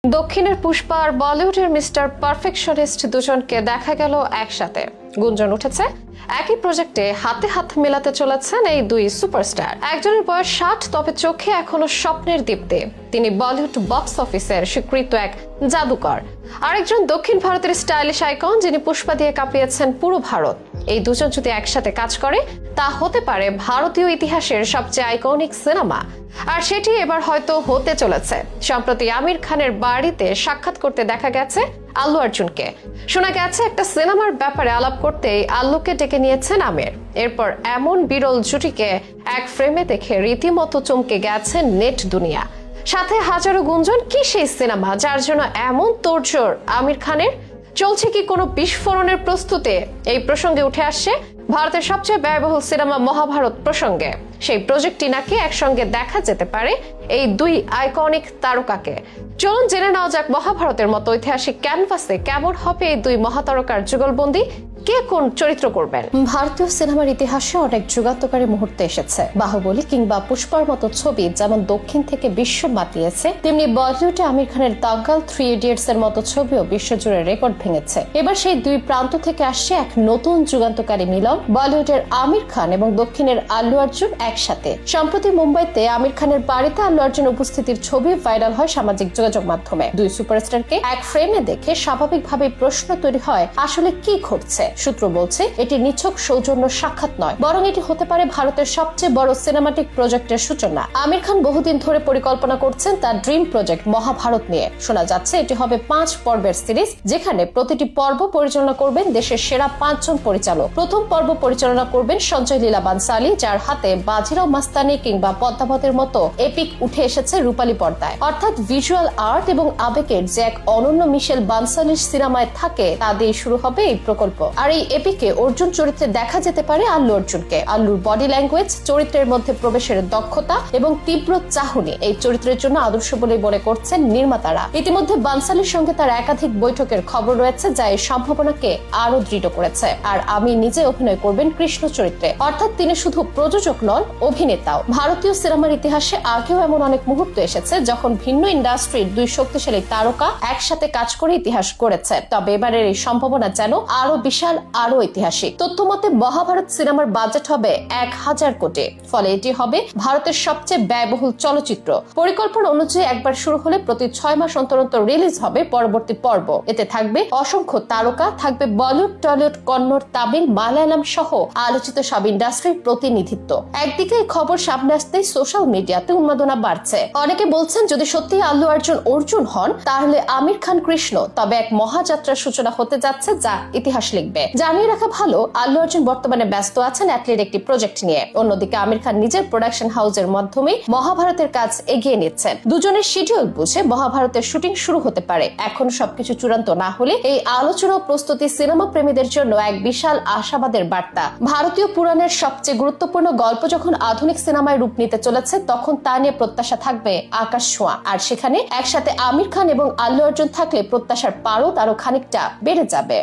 দক্ষিণের পুষ্পা আর বলিউডের mister perfectionist দুজনকে দেখা গেল একসাথে। গুঞ্জন উঠেছে একই প্রজেক্টে হাতে হাত মেলাতে চলেছেন এই দুই সুপারস্টার। একজনের বয়স 60, তবে চোখে এখনো স্বপ্নের দীপ্তি। তিনি বলিউড বক্স অফিসের স্বীকৃত এক জাদুকর। আরেকজন দক্ষিণ ভারতের স্টাইলিশ আইকন, যিনি পুষ্পা দিয়ে কাঁপিয়েছেন পুরো ভারত। এই দুজন যদি একসাথে কাজ করে তা হতে পারে ভারতীয় ইতিহাসের সবচেয়ে আইকনিক সিনেমা। আর সেটি এবার হয়তো হতে চলেছে। সম্প্রতি আমির খানের বাড়িতে সাক্ষাৎ করতে দেখা গেছে আল্লু অর্জুনকে। শোনা গেছে একটা সিনেমার ব্যাপারে আলাপ করতেই আল্লুকে ডেকে নিয়েছেন আমির। এরপর এমন বিরল জুটিকে এক ফ্রেমে দেখে রীতিমতো চমকে গেছে নেট দুনিয়া। সাথে হাজারো গুঞ্জন, কি সেই সিনেমা যার জন্য এমন তোড়জোড় আমির খানের? চলছে কি কোনো বিস্ফোরণের প্রস্তুতি? এই প্রসঙ্গে উঠে আসছে ভারতের সবচেয়ে ব্যয়বহুল সিনেমা মহাভারত প্রসঙ্গে। সেই প্রজেক্টটি নাকি একসঙ্গে দেখা যেতে পারে এই দুই আইকনিক তারকাকে। চলুন জেনে নেওয়া যাক মহাভারতের মতো ঐতিহাসিক ক্যানভাসে কেমন হবে এই দুই মহাতারকার যুগলবন্দি, কে কোন চরিত্র করবেন। ভারতীয় সিনেমার ইতিহাসে অনেক যুগান্তকারী মুহূর্ত এসেছে। বাহুবলী কিংবা পুষ্পার মতো ছবি যেমন দক্ষিণ থেকে বিশ্ব মাতিয়েছে, তেমনি বলিউডে আমির খানের দাঙ্গাল, 3 ইডিয়টস এর মতো ছবিও বিশ্বজুড়ে রেকর্ড ভেঙেছে। এবার সেই দুই প্রান্ত থেকে আসছে এক নতুন যুগান্তকারী মিলন, বলিউডের আমির খান এবং দক্ষিণের আল্লু অর্জুন একসাথে। সম্প্রতি মুম্বাইতে আমির খানের বাড়িতে আল্লু অর্জুন উপস্থিতির ছবি ভাইরাল হয় সামাজিক যোগাযোগ মাধ্যমে। দুই সুপারস্টারকে এক ফ্রেমে দেখে স্বাভাবিকভাবে প্রশ্ন তৈরি হয়, আসলে কি ঘটছে? সূত্র বলছে এটি নিছক সৌজন্য সাক্ষাৎ নয়, বরং এটি হতে পারে ভারতের সবচেয়ে বড় সিনেমাটিক প্রজেক্টের সূচনা। আমির খান বহুদিন ধরে পরিকল্পনা করছেন তার ড্রিম প্রজেক্ট মহাভারত নিয়ে। শোনা যাচ্ছে এটি হবে 5 পর্বের সিরিজ, যেখানে প্রতিটি পর্ব পরিচালনা করবেন দেশের সেরা 5 জন পরিচালক। প্রথম পর্ব পরিচালনা করবেন সঞ্জয় লীলা বানসালি, যার হাতে বাজিরাও মাস্তানি কিংবা পদ্মাবতের মতো এপিক উঠে এসেছে রূপালী পর্দায়। অর্থাৎ ভিজুয়াল আর্ট এবং আবেগের যে এক অনন্য মিশেল বানসালির সিনেমায় থাকে, তা দিয়ে শুরু হবে এই প্রকল্প। আর এই এপিকে অর্জুন চরিত্রে দেখা যেতে পারে আল্লু অর্জুনকে। আল্লুর বডি ল্যাঙ্গুয়েজ, চরিত্রের মধ্যে প্রবেশের দক্ষতা এবং তীব্র চাহনি এই চরিত্রের জন্য আদর্শ বলে মনে করছেন নির্মাতারা। ইতিমধ্যে বানসালির সঙ্গে তার একাধিক বৈঠকের খবর রয়েছে, যা এই সম্ভাবনাকে আরো দৃঢ় করেছে। আর আমি নিজে অভিনয় করবেন কৃষ্ণ চরিত্রে, অর্থাৎ তিনি শুধু প্রযোজক নন, অভিনেতাও। ভারতীয় সিনেমার ইতিহাসে আগেও এমন অনেক মুহূর্ত এসেছে যখন ভিন্ন ইন্ডাস্ট্রির দুই শক্তিশালী তারকা একসাথে কাজ করে ইতিহাস করেছে। তবে এবারের এই সম্ভাবনা যেন আরো বিশাল, আরো ঐতিহাসিক। তথ্য মতে মহাভারত সিনেমার বাজেট হবে 1000 কোটি। ফলে এটি হবে ভারতের সবচেয়ে ব্যয়বহুল চলচ্চিত্র। পরিকল্পনা অনুযায়ী একবার শুরু হলে প্রতি 6 মাস অন্তর অন্তর রিলিজ হবে পরবর্তী পর্ব। এতে থাকবে অসংখ্য তারকা, থাকবে বলিউড, টলিউড, কন্নড়, তামিল, মালায়ালাম সহ আলোচিত সব ইন্ডাস্ট্রির প্রতিনিধিত্ব। একদিকে এই খবর সামনে আসতেই সোশ্যাল মিডিয়াতে উন্মাদনা বাড়ছে। অনেকে বলছেন যদি সত্যি আল্লু অর্জুন হন, তাহলে আমির খান কৃষ্ণ তবে এক মহাযাত্রার সূচনা হতে যাচ্ছে, যা ইতিহাস লিখবে। জানিয়ে রাখা ভালো, আল্লু অর্জুন বর্তমানে ব্যস্ত আছেন অ্যাথলিট একটি প্রজেক্ট নিয়ে। অন্যদিকে আমির খান নিজের প্রোডাকশন হাউসের মাধ্যমে মহাভারতের কাজ এগিয়ে নিচ্ছেন। দুজনের শিডিউল বুঝে মহাভারতের শুটিং শুরু হতে পারে। এখন সবকিছু চূড়ান্ত না হলে এই আলোচনা ও প্রস্তুতি সিনেমা প্রেমীদের জন্য এক বিশাল আশাবাদের বার্তা। ভারতীয় পুরাণের সবচেয়ে গুরুত্বপূর্ণ গল্প যখন আধুনিক সিনেমায় রূপ নিতে চলেছে, তখন তা নিয়ে প্রত্যাশা থাকবে আকাশ ছোঁয়া। আর সেখানে একসাথে আমির খান এবং আল্লু অর্জুন থাকলে প্রত্যাশার পারদ আরো খানিকটা বেড়ে যাবে।